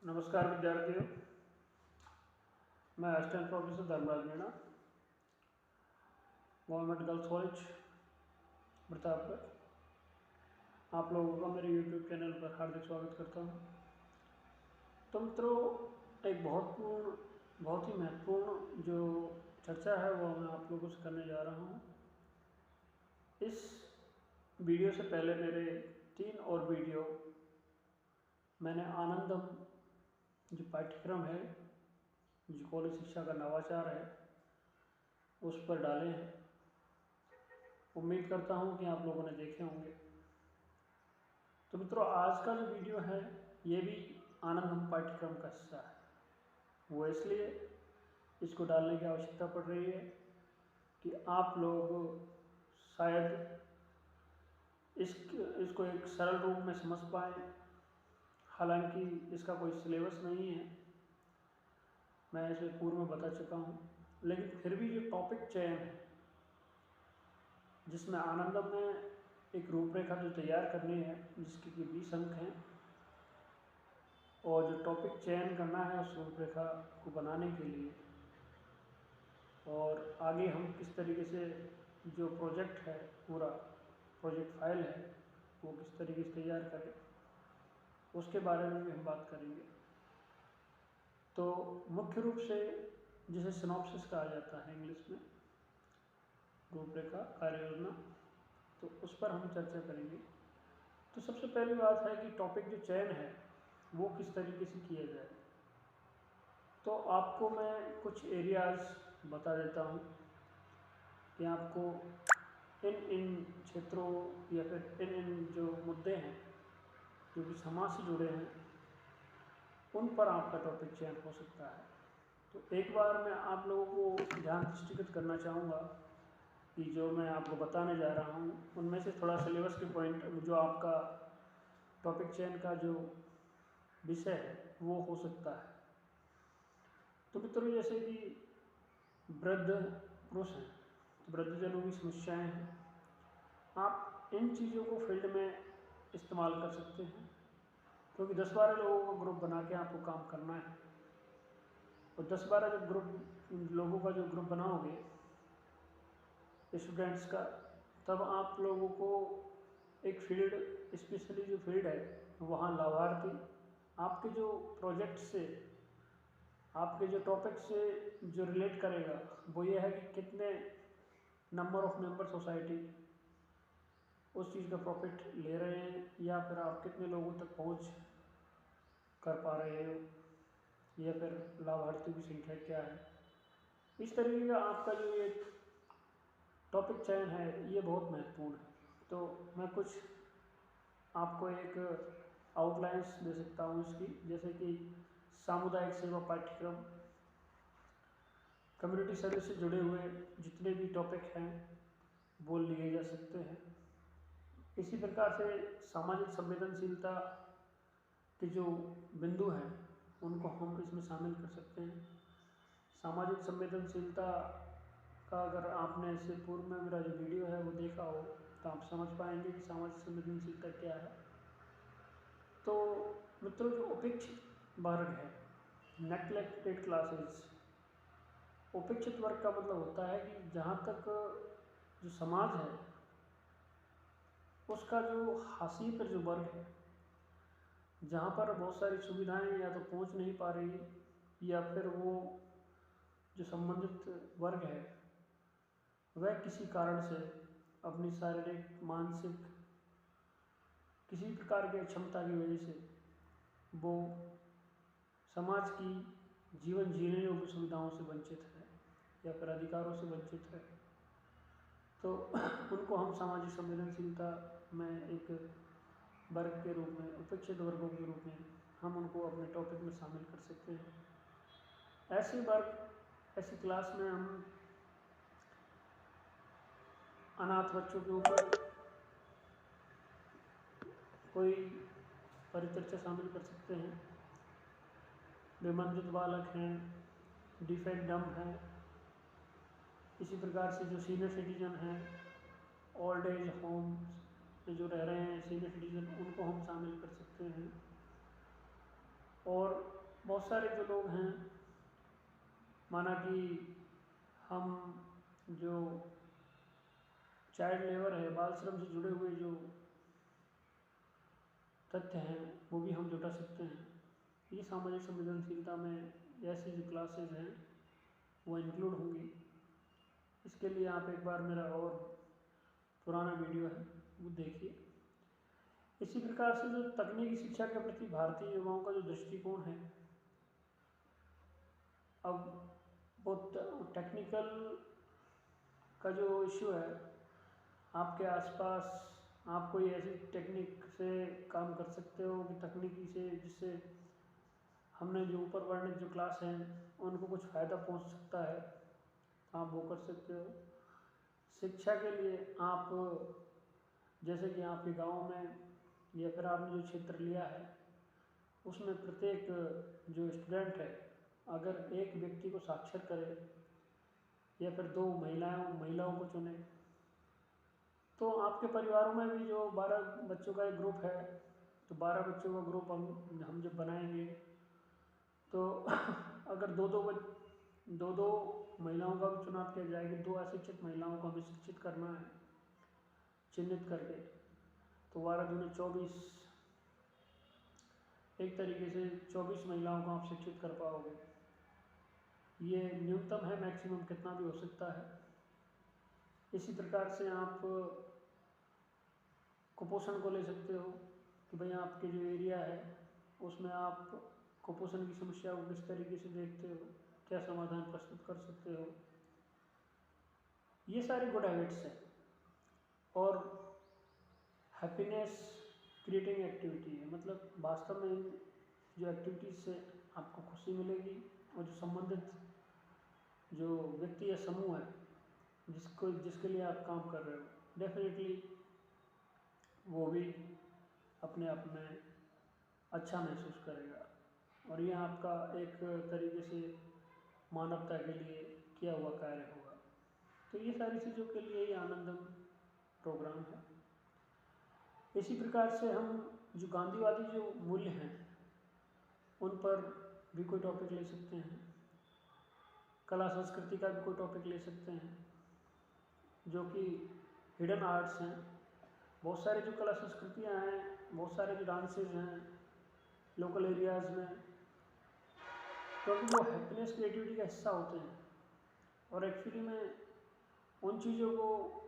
नमस्कार विद्यार्थियों, मैं assistant professor Dharmraj Meena, government girls college Pratapgarh. आप लोगों का मेरे यूट्यूब चैनल पर हार्दिक स्वागत करता हूं। तो मित्रों, एक बहुत ही महत्वपूर्ण जो चर्चा है वो मैं आप लोगों से करने जा रहा हूं। इस वीडियो से पहले मेरे 3 और वीडियो मैंने आनंदम जो पाठ्यक्रम है, जो कॉलेज शिक्षा का नवाचार है, उस पर डाले हैं। उम्मीद करता हूं कि आप लोगों ने देखे होंगे। तो मित्रों, आज का जो वीडियो है ये भी आनंदम पाठ्यक्रम का हिस्सा है। वो इसलिए इसको डालने की आवश्यकता पड़ रही है कि आप लोग शायद इसको एक सरल रूप में समझ पाएँ। हालांकि इसका कोई सिलेबस नहीं है, मैं इसे पूर्व में बता चुका हूँ, लेकिन फिर भी जो टॉपिक चयन है, जिसमें आनंदम में एक रूपरेखा जो तैयार करनी है, जिसकी कि 20 अंक हैं, और जो टॉपिक चयन करना है उस रूपरेखा को बनाने के लिए, और आगे हम किस तरीके से जो प्रोजेक्ट है, पूरा प्रोजेक्ट फाइल है, वो किस तरीके से तैयार करें, उसके बारे में भी हम बात करेंगे। तो मुख्य रूप से जिसे सिनॉप्सिस कहा जाता है इंग्लिश में, रूपरेखा, कार्य योजना, तो उस पर हम चर्चा करेंगे। तो सबसे पहली बात है कि टॉपिक जो चयन है वो किस तरीके से किया जाए। तो आपको मैं कुछ एरियाज बता देता हूँ कि आपको इन क्षेत्रों या फिर इन जो मुद्दे हैं जो कि समाज से जुड़े हैं, उन पर आपका टॉपिक चयन हो सकता है। तो एक बार मैं आप लोगों को ध्यान दृष्टिगत करना चाहूँगा कि जो मैं आपको बताने जा रहा हूँ उनमें से थोड़ा सिलेबस के पॉइंट, जो आपका टॉपिक चयन का जो विषय है वो हो सकता है। तो मित्रों, जैसे कि वृद्ध पुरुष हैं, तो वृद्धजनों की समस्याएं हैं, आप इन चीज़ों को फील्ड में इस्तेमाल कर सकते हैं, क्योंकि 10-12 लोगों का ग्रुप बना के आपको काम करना है। और 10-12 जब लोगों का जो ग्रुप बनाओगे स्टूडेंट्स का, तब आप लोगों को एक फील्ड, स्पेशली जो फील्ड है वहाँ लाभार्थी आपके जो प्रोजेक्ट से, आपके जो टॉपिक से जो रिलेट करेगा, वो ये है कि कितने नंबर ऑफ मेंबर सोसाइटी उस चीज़ का प्रॉफिट ले रहे हैं, या फिर आप कितने लोगों तक पहुंच कर पा रहे हो, या फिर लाभार्थियों की संख्या क्या है। इस तरीके का आपका जो ये टॉपिक चयन है ये बहुत महत्वपूर्ण है। तो मैं कुछ आपको एक आउटलाइंस दे सकता हूँ इसकी, जैसे कि सामुदायिक सेवा पाठ्यक्रम, कम्युनिटी सर्विस से जुड़े हुए जितने भी टॉपिक हैं वो लिए जा सकते हैं। इसी प्रकार से सामाजिक संवेदनशीलता के जो बिंदु हैं उनको हम इसमें शामिल कर सकते हैं। सामाजिक संवेदनशीलता का अगर आपने इससे पूर्व में मेरा जो वीडियो है वो देखा हो तो आप समझ पाएंगे कि सामाजिक संवेदनशीलता क्या है। तो मित्रों, जो उपेक्षित वर्ग है, नेग्लेक्टेड क्लासेस, उपेक्षित वर्ग का मतलब होता है कि जहाँ तक जो समाज है उसका जो हाशिए पर जो वर्ग है, जहाँ पर बहुत सारी सुविधाएं या तो पहुँच नहीं पा रही, या फिर वो जो संबंधित वर्ग है वह किसी कारण से अपनी शारीरिक, मानसिक, किसी प्रकार की अक्षमता की वजह से वो समाज की जीवन जीने योग्य सुविधाओं से वंचित है या फिर अधिकारों से वंचित है। तो उनको हम सामाजिक संवेदनशीलता में एक वर्ग के रूप में, उपेक्षित वर्गों के रूप में हम उनको अपने टॉपिक में शामिल कर सकते हैं। ऐसे वर्ग, ऐसी क्लास में हम अनाथ बच्चों के ऊपर कोई परिचर्चा शामिल कर सकते हैं, निबंधित बालक हैं, डिफेक्ट डम्ब हैं, इसी प्रकार से जो सीनियर सिटीजन हैं, ओल्ड एज होम में जो रह रहे हैं सीनियर सिटीजन, उनको हम शामिल कर सकते हैं। और बहुत सारे जो लोग हैं, माना कि हम जो चाइल्ड लेबर है, बाल श्रम से जुड़े हुए जो तथ्य हैं वो भी हम जुटा सकते हैं। ये सामाजिक संवेदनशीलता में ऐसी जो क्लासेज हैं वो इंक्लूड होंगी। इसके लिए आप एक बार मेरा और पुराना वीडियो है वो देखिए। इसी प्रकार से जो तकनीकी शिक्षा के प्रति भारतीय युवाओं का जो दृष्टिकोण है, अब वो टेक्निकल का जो इशू है, आपके आसपास आप कोई ऐसी टेक्निक से काम कर सकते हो कि तकनीकी से जिससे हमने जो ऊपर वर्णित जो क्लास हैं उनको कुछ फ़ायदा पहुंच सकता है, आप वो कर सकते हो। शिक्षा के लिए आप जैसे कि आपके गांव में या फिर आपने जो क्षेत्र लिया है उसमें प्रत्येक जो स्टूडेंट है अगर एक व्यक्ति को साक्षर करे या फिर 2 महिलाओं को चुने, तो आपके परिवारों में भी जो 12 बच्चों का एक ग्रुप है, तो 12 बच्चों का ग्रुप हम जब बनाएंगे तो अगर दो महिलाओं का भी चुनाव किया जाएगा, 2 अशिक्षित महिलाओं को हमें शिक्षित करना है चिन्हित करके, तो 12 दूनी 24, एक तरीके से 24 महिलाओं को आप शिक्षित कर पाओगे। ये न्यूनतम है, मैक्सिमम कितना भी हो सकता है। इसी प्रकार से आप कुपोषण को ले सकते हो कि भाई आपके जो एरिया है उसमें आप कुपोषण की समस्या को किस तरीके से देखते हो, क्या समाधान प्रस्तुत कर सकते हो। ये सारी गुड हैबिट्स हैं और हैप्पीनेस क्रिएटिंग एक्टिविटी है, मतलब वास्तव में इन जो एक्टिविटीज़ से आपको खुशी मिलेगी और जो संबंधित जो व्यक्ति या समूह है जिसके लिए आप काम कर रहे हो, डेफिनेटली वो भी अपने आप में अच्छा महसूस करेगा और यह आपका एक तरीके से मानवता के लिए किया हुआ कार्य होगा। तो ये सारी चीज़ों के लिए ये आनंदम प्रोग्राम है। इसी प्रकार से हम जो गांधीवादी जो मूल्य हैं उन पर भी कोई टॉपिक ले सकते हैं, कला संस्कृति का भी कोई टॉपिक ले सकते हैं, जो कि हिडन आर्ट्स हैं। बहुत सारे जो कला संस्कृतियाँ हैं, बहुत सारे जो डांसेज हैं लोकल एरियाज़ में, क्योंकि वो हैप्पीनेस क्रिएटिविटी का हिस्सा होते हैं और एक्चुअली में उन चीज़ों को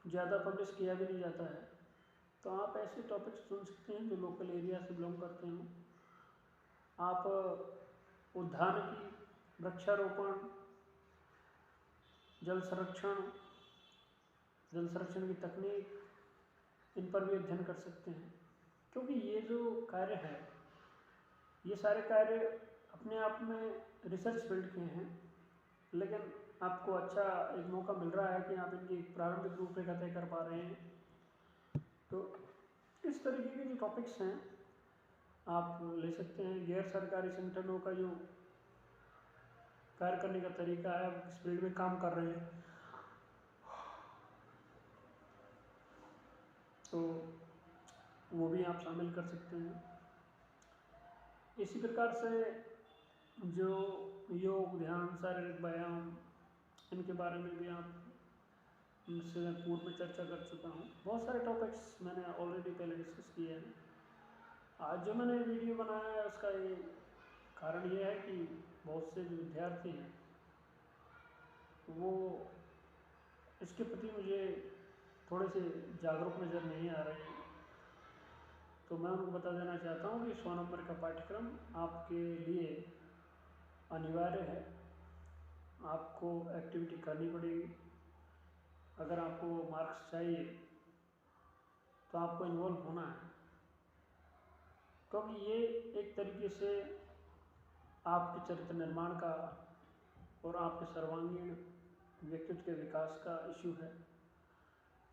ज़्यादा पब्लिश किया भी नहीं जाता है। तो आप ऐसे टॉपिक्स चुन सकते हैं जो लोकल एरिया से बिलोंग करते हों। आप उद्यानिकी, वृक्षारोपण, जल संरक्षण की तकनीक, इन पर भी अध्ययन कर सकते हैं, क्योंकि ये जो कार्य है ये सारे कार्य अपने आप में रिसर्च फील्ड के हैं, लेकिन आपको अच्छा एक मौका मिल रहा है कि आप इनकी प्रारंभिक रूपरेखा तय कर पा रहे हैं। तो इस तरीके के जो टॉपिक्स हैं आप ले सकते हैं। गैर सरकारी संगठनों का जो कार्य करने का तरीका है, किस फील्ड में काम कर रहे हैं, तो वो भी आप शामिल कर सकते हैं। इसी प्रकार से जो योग, ध्यान, शारीरिक व्यायाम, इनके बारे में भी आप इनसे पूर्व में चर्चा कर चुका हूँ। बहुत सारे टॉपिक्स मैंने ऑलरेडी पहले डिस्कस किए हैं। आज जो मैंने वीडियो बनाया है उसका ये कारण ये है कि बहुत से जो विद्यार्थी हैं वो इसके प्रति मुझे थोड़े से जागरूक नज़र नहीं आ रहे हैं, तो मैं उनको बता देना चाहता हूँ कि 100 नंबर का पाठ्यक्रम आपके लिए अनिवार्य है। आपको एक्टिविटी करनी पड़ेगी। अगर आपको मार्क्स चाहिए तो आपको इन्वॉल्व होना है, क्योंकि ये एक तरीके से आपके चरित्र निर्माण का और आपके सर्वांगीण व्यक्तित्व के विकास का इशू है।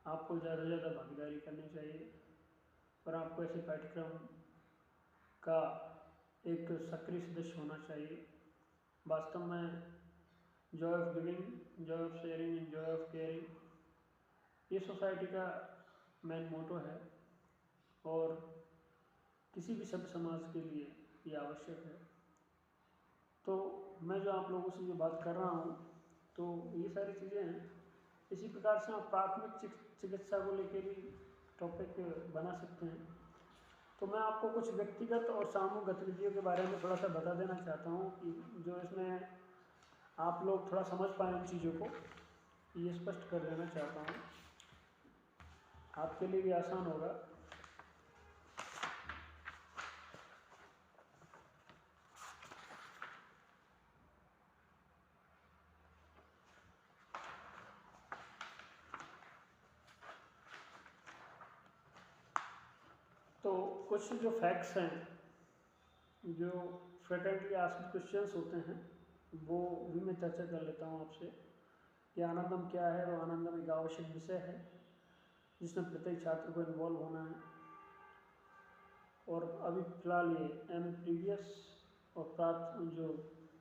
आपको ज़्यादा से ज़्यादा भागीदारी करनी चाहिए और आपको ऐसे पाठ्यक्रम का एक सक्रिय सदस्य होना चाहिए। वास्तव में Joy of giving, Joy of sharing and Joy of caring, ये सोसाइटी का मेन मोटो है और किसी भी सभ्य समाज के लिए ये आवश्यक है। तो मैं जो आप लोगों से जो बात कर रहा हूँ तो ये सारी चीज़ें हैं। इसी प्रकार से आप प्राथमिक चिकित्सा को लेकर भी टॉपिक बना सकते हैं। तो मैं आपको कुछ व्यक्तिगत और सामूहिक गतिविधियों के बारे में थोड़ा सा बता देना चाहता हूँ कि जो इसमें आप लोग थोड़ा समझ पाएँ उन चीज़ों को, ये स्पष्ट कर देना चाहता हूँ, आपके लिए भी आसान होगा। तो कुछ जो फैक्ट्स हैं, जो फ्रिक्वेंटली आस्क्ड क्वेश्चंस होते हैं, वो भी मैं चर्चा कर लेता हूँ आपसे कि आनंदम क्या है। और आनंदम एक आवश्यक विषय है जिसमें प्रत्येक छात्र को इन्वॉल्व होना है। और अभी फिलहाल ये प्रीवियस और प्राप्त जो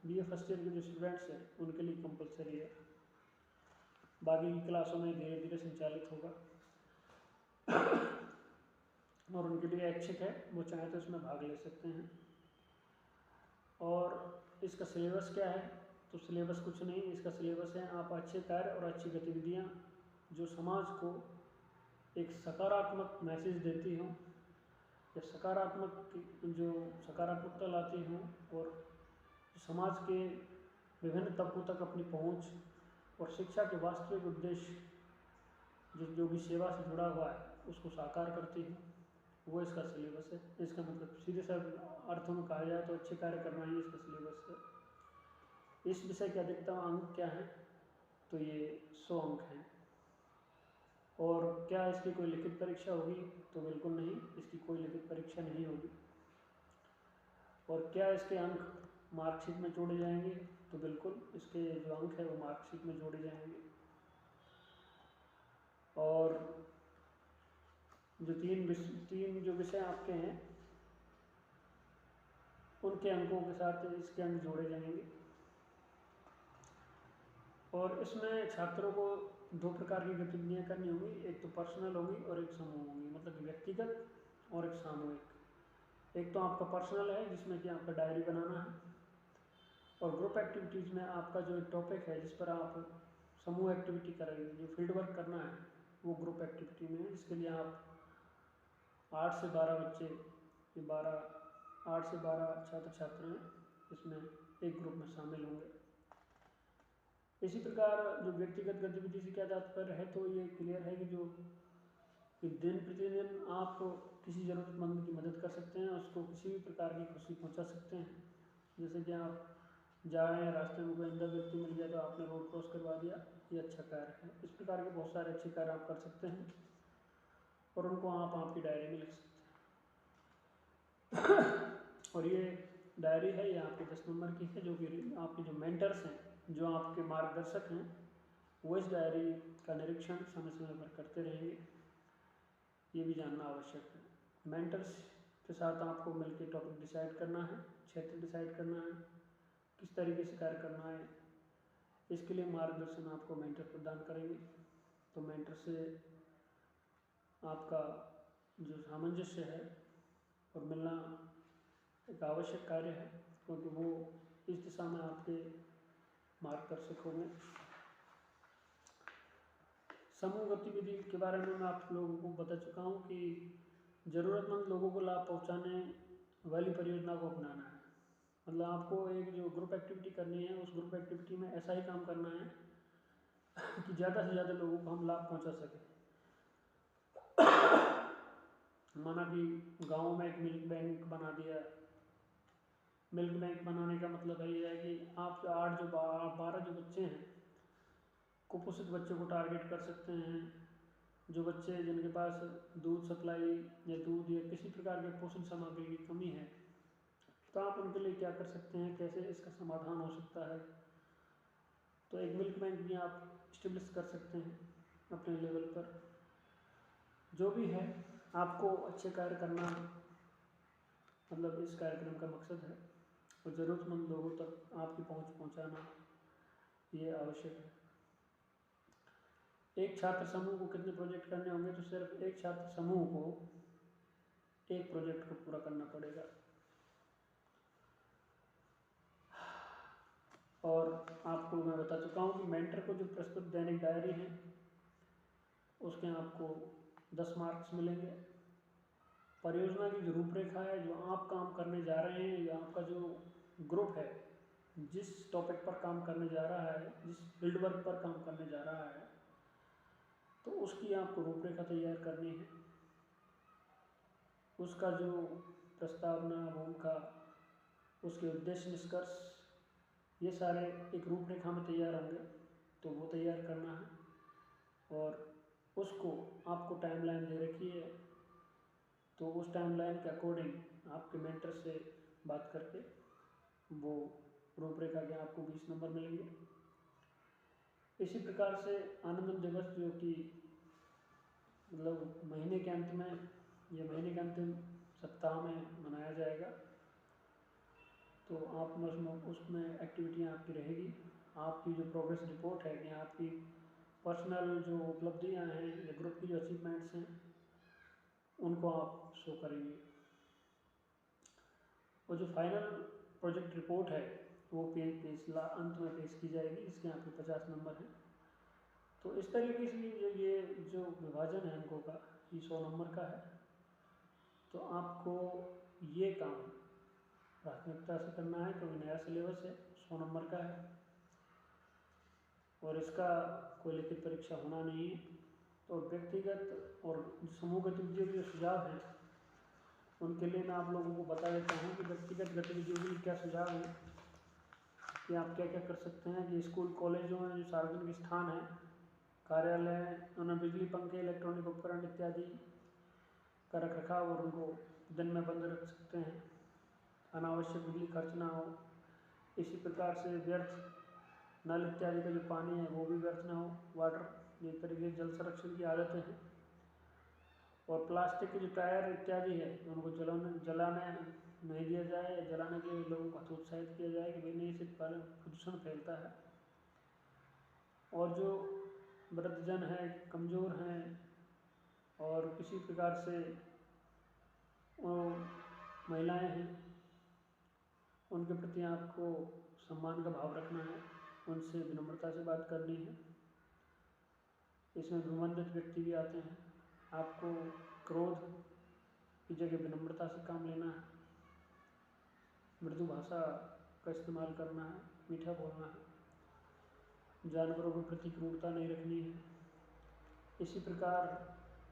BA फर्स्ट ईयर के जो स्टूडेंट्स हैं उनके लिए कंपलसरी है, बाकी की क्लासों में धीरे धीरे संचालित होगा और उनके लिए ऐच्छिक है, वो चाहे तो इसमें भाग ले सकते हैं। और इसका सिलेबस क्या है? तो सिलेबस कुछ नहीं, इसका सिलेबस है आप अच्छे कार्य और अच्छी गतिविधियाँ जो समाज को एक सकारात्मक मैसेज देती हों या सकारात्मकता लाती हों और समाज के विभिन्न तबकों तक अपनी पहुँच और शिक्षा के वास्तविक उद्देश्य जो भी सेवा से जुड़ा हुआ है उसको साकार करती है, वो इसका सिलेबस है। इसका मतलब सीधे साधे अर्थों में कहा जाए तो अच्छे कार्य करना ही इसका सिलेबस है। इस विषय के अधिकतम अंक क्या हैं? तो ये 100 अंक हैं। और क्या इसकी कोई लिखित परीक्षा होगी? तो बिल्कुल नहीं, इसकी कोई लिखित परीक्षा नहीं होगी। और क्या इसके अंक मार्कशीट में जोड़े जाएंगे? तो बिल्कुल, इसके जो अंक है वो मार्कशीट में जोड़े जाएंगे। और जो तीन जो विषय आपके हैं उनके अंकों के साथ इसके अंक जोड़े जाएंगे। और इसमें छात्रों को 2 प्रकार की गतिविधियाँ करनी होंगी, एक तो पर्सनल होगी और एक समूह होगी, मतलब व्यक्तिगत और एक सामूहिक। एक तो आपका पर्सनल है जिसमें कि आपका डायरी बनाना है, और ग्रुप एक्टिविटीज़ में आपका जो एक टॉपिक है जिस पर आप समूह एक्टिविटी करेंगे, जो फील्ड वर्क करना है, वो ग्रुप एक्टिविटी में है, जिसके लिए आप 8 से 12 बच्चे, 8 से 12 छात्र छात्राएँ इसमें एक ग्रुप में शामिल होंगे। इसी प्रकार जो व्यक्तिगत गतिविधि से क्या तात्पर्य है, तो ये क्लियर है कि जो दिन प्रतिदिन आप किसी ज़रूरतमंद की मदद कर सकते हैं, उसको किसी भी प्रकार की खुशी पहुंचा सकते हैं। जैसे कि आप जा रहे हैं, रास्ते में कोई अंधा व्यक्ति मिल गया तो आपने रोड क्रॉस करवा दिया, ये अच्छा कार्य है। इस प्रकार के बहुत सारे अच्छे कार्य आप कर सकते हैं और उनको आप आपकी डायरी में लिख सकते हैं। और ये डायरी है, ये आपके 10 नंबर की है, जो कि आपके जो मेंटर्स हैं, जो आपके मार्गदर्शक हैं, वो इस डायरी का निरीक्षण समय समय पर करते रहेंगे, ये भी जानना आवश्यक है। मेंटर्स के साथ आपको मिलकर टॉपिक डिसाइड करना है, क्षेत्र डिसाइड करना है, किस तरीके से कार्य करना है, इसके लिए मार्गदर्शन आपको मेंटर प्रदान करेंगे। तो मेंटर से आपका जो सामंजस्य है और मिलना एक आवश्यक कार्य है, क्योंकि वो इस दिशा में आपके मार्गदर्शक होंगे। समूह गतिविधि के बारे में मैं आप लोगों को बता चुका हूँ कि ज़रूरतमंद लोगों को लाभ पहुँचाने वाली परियोजना को अपनाना है। मतलब आपको एक जो ग्रुप एक्टिविटी करनी है, उस ग्रुप एक्टिविटी में ऐसा ही काम करना है कि ज़्यादा से ज़्यादा लोगों को हम लाभ पहुँचा सकें। माना कि गाँव में एक मिल्क बैंक बना दिया। मिल्क बैंक बनाने का मतलब ये है कि आप 12 जो बच्चे हैं, कुपोषित बच्चों को टारगेट कर सकते हैं। जो बच्चे जिनके पास दूध सप्लाई या दूध या किसी प्रकार के पोषण सामग्री की कमी है, तो आप उनके लिए क्या कर सकते हैं, कैसे इसका समाधान हो सकता है। तो एक मिल्क बैंक भी आप इस्टेब्लिश कर सकते हैं अपने लेवल पर। जो भी है, आपको अच्छे कार्य करना मतलब इस कार्यक्रम का मकसद है, और ज़रूरतमंद लोगों तक आपकी पहुंच पहुंचाना ये आवश्यक है। एक छात्र समूह को कितने प्रोजेक्ट करने होंगे? तो सिर्फ एक छात्र समूह को एक प्रोजेक्ट को पूरा करना पड़ेगा। आपको मैं बता चुका हूँ कि मेंटर को जो प्रस्तुत दैनिक डायरी है उसके आपको 10 मार्क्स मिलेंगे। परियोजना की जो रूपरेखा है, जो आप काम करने जा रहे हैं या आपका जो ग्रुप है जिस टॉपिक पर काम करने जा रहा है, जिस फील्ड वर्क पर काम करने जा रहा है, तो उसकी आपको रूपरेखा तैयार करनी है। उसका जो प्रस्तावना, भूमिका, उसके उद्देश्य, निष्कर्ष, ये सारे एक रूपरेखा में तैयार होंगे, तो वो तैयार करना है। और उसको आपको टाइमलाइन दे रखी है, तो उस टाइमलाइन के अकॉर्डिंग आपके मेंटर से बात करके वो रूपरेखा के आपको 20 नंबर मिलेंगे। इसी प्रकार से आनंद दिवस, जो कि मतलब महीने के अंत में या महीने के अंतिम सप्ताह में मनाया जाएगा, तो आप उसमें एक्टिविटियाँ आपकी रहेगी। आपकी जो प्रोग्रेस रिपोर्ट है या आपकी पर्सनल जो उपलब्धियाँ हैं या ग्रुप की जो अचीवमेंट्स हैं उनको आप शो करेंगे। और जो फाइनल प्रोजेक्ट रिपोर्ट है वो अंत में पेश की जाएगी, जिसके आपके 50 नंबर हैं। तो इस तरीके से ये जो विभाजन है अंकों का, ये 100 नंबर का है। तो आपको ये काम प्राथमिकता से करना है, क्योंकि नया सिलेबस है, 100 नंबर का है और इसका कोई लिखित परीक्षा होना नहीं है। तो व्यक्तिगत और समूह गतिविधियों के जो सुझाव हैं उनके लिए मैं आप लोगों को बता देता हूँ कि व्यक्तिगत गतिविधियों के लिए क्या सुझाव हैं, कि आप क्या क्या कर सकते हैं। कि स्कूल कॉलेजों में जो सार्वजनिक स्थान है, कार्यालय हैं, उन्हें बिजली, पंखे, इलेक्ट्रॉनिक उपकरण इत्यादि का रख रखाव और उनको दिन में बंद रख सकते हैं, अनावश्यक बिजली खर्च ना हो। इसी प्रकार से व्यर्थ नल इत्यादि का जो पानी है वो भी व्यर्थ ना हो, वाटर, एक तरीके से जल संरक्षण की आदतें हैं। और प्लास्टिक के जो टायर इत्यादि है उनको जलाने नहीं दिया जाए, या जलाने के लिए लोगों को हतोत्साहित किया जाए कि भाई नहीं, इससे प्रदूषण फैलता है। और जो वृद्धजन हैं, कमज़ोर हैं और किसी प्रकार से महिलाएं हैं, उनके प्रति आपको सम्मान का भाव रखना है, उनसे विनम्रता से बात करनी है। इसमें विमर्शित व्यक्ति भी आते हैं। आपको क्रोध की जगह विनम्रता से काम लेना है, मृदु भाषा का इस्तेमाल करना है, मीठा बोलना है, जानवरों के प्रति क्रूरता नहीं रखनी है। इसी प्रकार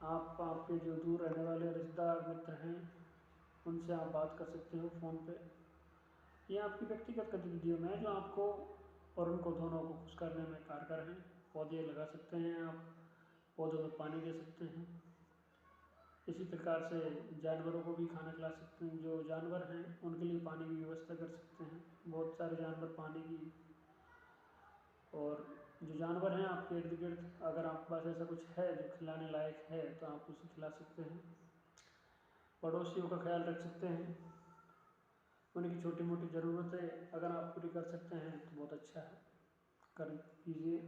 आपके जो दूर रहने वाले रिश्तेदार मित्र हैं उनसे आप बात कर सकते हो फ़ोन पे। ये आपकी व्यक्तिगत गतिविधियों में जो आपको और उनको दोनों को खुश करने में कारगर हैं। पौधे लगा सकते हैं आप, पौधों में पानी दे सकते हैं। इसी प्रकार से जानवरों को भी खाना खिला सकते हैं। जो जानवर हैं उनके लिए पानी की व्यवस्था कर सकते हैं। बहुत सारे जानवर पानी की, और जो जानवर हैं आपके इर्द गिर्द, अगर आपके पास ऐसा कुछ है जो खिलाने लायक है तो आप उसे खिला सकते हैं। पड़ोसियों का ख्याल रख सकते हैं, उनकी छोटी मोटी ज़रूरतें अगर आप पूरी कर सकते हैं तो बहुत अच्छा है, कर कीजिए।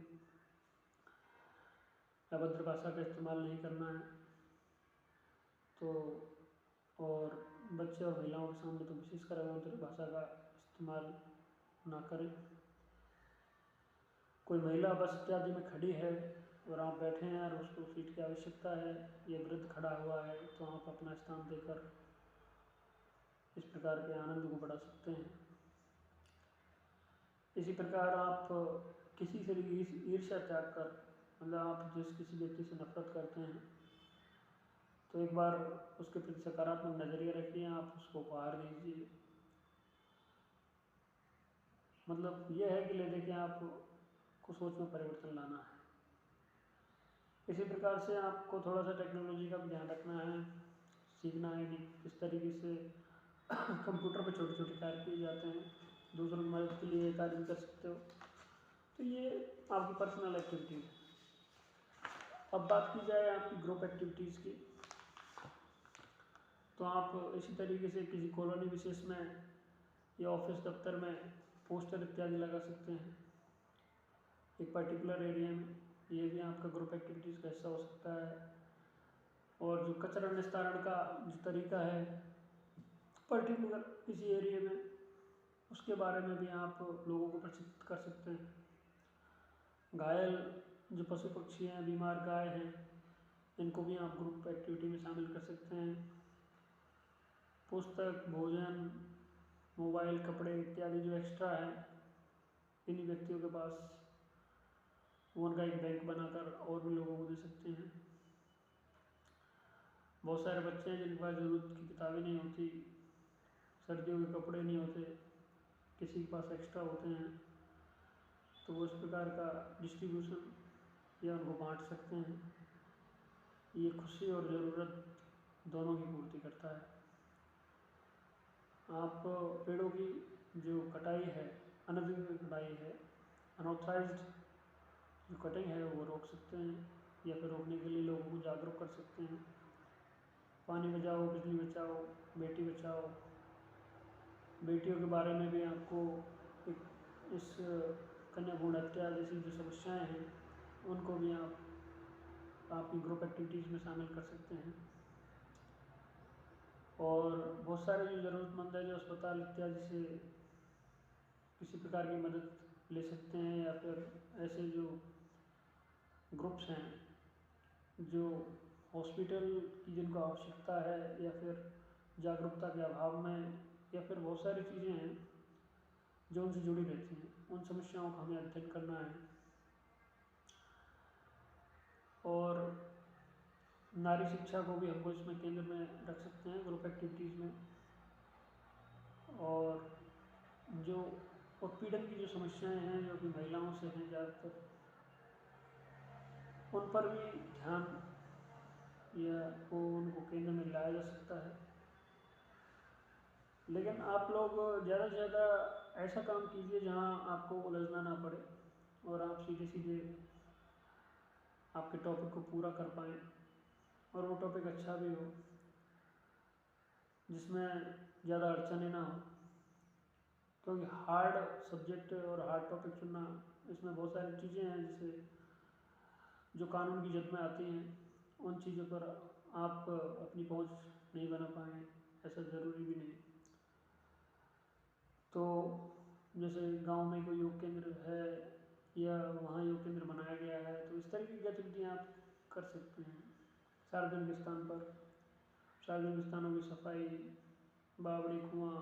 अभद्र भाषा का इस्तेमाल नहीं करना है। तो और बच्चे और महिलाओं के सामने तो विशेषकर अभद्र भाषा का इस्तेमाल ना करें। कोई महिला बस इत्यादि में खड़ी है और आप बैठे हैं और उसको सीट की आवश्यकता है, ये वृद्ध खड़ा हुआ है, तो आप अपना स्थान देकर इस प्रकार के आनंद को बढ़ा सकते हैं। इसी प्रकार आप किसी से भी ईर्ष्या त्याग कर, मतलब आप जिस किसी व्यक्ति से नफरत करते हैं तो एक बार उसके प्रति सकारात्मक नज़रिया रखिए, आप उसको उपहार दीजिए। मतलब यह है कि ले दे के आपको सोच में परिवर्तन लाना है। इसी प्रकार से आपको थोड़ा सा टेक्नोलॉजी का भी ध्यान रखना है, सीखना है कि किस तरीके से कंप्यूटर पर छोटे छोटे कार्य किए जाते हैं, दूसरों की मदद के लिए कार्य भी कर सकते हो। तो ये आपकी पर्सनल एक्टिविटी है। अब बात की जाए आपकी ग्रुप एक्टिविटीज़ की, तो आप इसी तरीके से किसी कॉलोनी विशेष में या ऑफिस दफ्तर में पोस्टर इत्यादि लगा सकते हैं एक पर्टिकुलर एरिया में। ये भी आपका ग्रुप एक्टिविटीज़ का हिस्सा हो सकता है। और जो कचरा निस्तारण का जो तरीका है पर्टिकुलर किसी एरिया में, उसके बारे में भी आप लोगों को प्रशिक्षित कर सकते हैं। घायल जो पशु पक्षी हैं, बीमार गाय हैं, इनको भी आप ग्रुप एक्टिविटी में शामिल कर सकते हैं। पुस्तक, भोजन, मोबाइल, कपड़े इत्यादि जो एक्स्ट्रा है इन्हीं व्यक्तियों के पास वो उनका एक बैंक बनाकर और भी लोगों को दे सकते हैं। बहुत सारे बच्चे हैं जिनके पास ज़रूरत की किताबें नहीं होती, सर्दियों के कपड़े नहीं होते, किसी के पास एक्स्ट्रा होते हैं, तो वो इस प्रकार का डिस्ट्रीब्यूशन या उनको बांट सकते हैं। ये खुशी और ज़रूरत दोनों की पूर्ति करता है। आप पेड़ों की जो कटाई है, अनधिकृत कटाई है, अनऑथराइज्ड जो कटिंग है वो रोक सकते हैं, या फिर रोकने के लिए लोगों को जागरूक कर सकते हैं। पानी बचाओ, बिजली बचाओ, बेटी बचाओ। बेटियों के बारे में भी आपको इस कन्या भ्रूण हत्या जैसी जो समस्याएं हैं उनको भी आप आपकी ग्रुप एक्टिविटीज़ में शामिल कर सकते हैं। और बहुत सारे जो ज़रूरतमंद है जो अस्पताल इत्यादि से किसी प्रकार की मदद ले सकते हैं, या फिर ऐसे जो ग्रुप्स हैं जो हॉस्पिटल की जिनको आवश्यकता है, या फिर जागरूकता के अभाव में, या फिर बहुत सारी चीज़ें हैं जो उनसे जुड़ी रहती हैं, उन समस्याओं का हमें अध्ययन करना है। और नारी शिक्षा को भी हमको इसमें केंद्र में रख सकते हैं ग्रुप एक्टिविटीज़ में। और जो उत्पीड़न की जो समस्याएं हैं जो कि महिलाओं से हैं ज़्यादातर, उन पर भी ध्यान या को उनको केंद्र में लाया जा सकता है। लेकिन आप लोग ज़्यादा से ज़्यादा ऐसा काम कीजिए जहाँ आपको उलझना ना पड़े और आप सीधे सीधे आपके टॉपिक को पूरा कर पाएँ, और वो टॉपिक अच्छा भी हो, जिसमें ज़्यादा अड़चनें ना हो। क्योंकि हार्ड सब्जेक्ट और हार्ड टॉपिक चुनना, इसमें बहुत सारी चीज़ें हैं जैसे जो कानून की जद में आती हैं, उन चीज़ों पर आप अपनी पहुंच नहीं बना पाएँ, ऐसा ज़रूरी भी नहीं। तो जैसे गांव में कोई योग केंद्र है या वहाँ योग केंद्र बनाया गया है, तो इस तरह की गतिविधियाँ आप कर सकते हैं। सार्वजनिक स्थान पर सार्वजनिक स्थानों की सफाई, बावड़ी, कुआँ,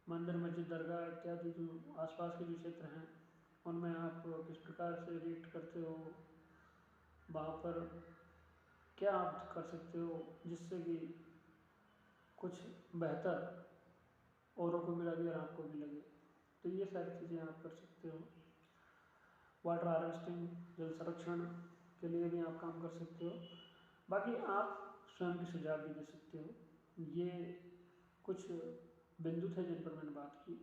मंदिर, मस्जिद, दरगाह इत्यादि जो आसपास के जो क्षेत्र हैं उनमें आप किस प्रकार से रिएक्ट करते हो, वहाँ पर क्या आप कर सकते हो जिससे कि कुछ बेहतर औरों को भी लगे और आपको भी लगे। तो ये सारी चीज़ें आप कर सकते हो। वाटर हार्वेस्टिंग, जल संरक्षण के लिए भी आप काम कर सकते हो। बाकी आप स्वयं के सुझाव भी दे सकते हो। ये कुछ बिंदु थे जिन पर मैंने बात की।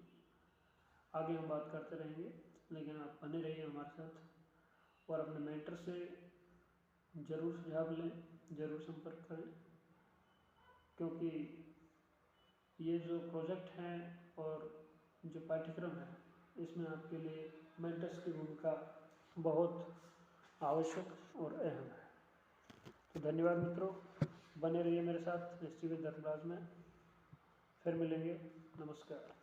आगे हम बात करते रहेंगे, लेकिन आप बने रहिए हमारे साथ और अपने मेंटर से ज़रूर सुझाव लें, ज़रूर संपर्क करें, क्योंकि ये जो प्रोजेक्ट हैं और जो पाठ्यक्रम है इसमें आपके लिए मेंटर्स की भूमिका बहुत आवश्यक और अहम है। तो धन्यवाद मित्रों, बने रहिए मेरे साथ एसटीवी धर्मराज में। फिर मिलेंगे, नमस्कार।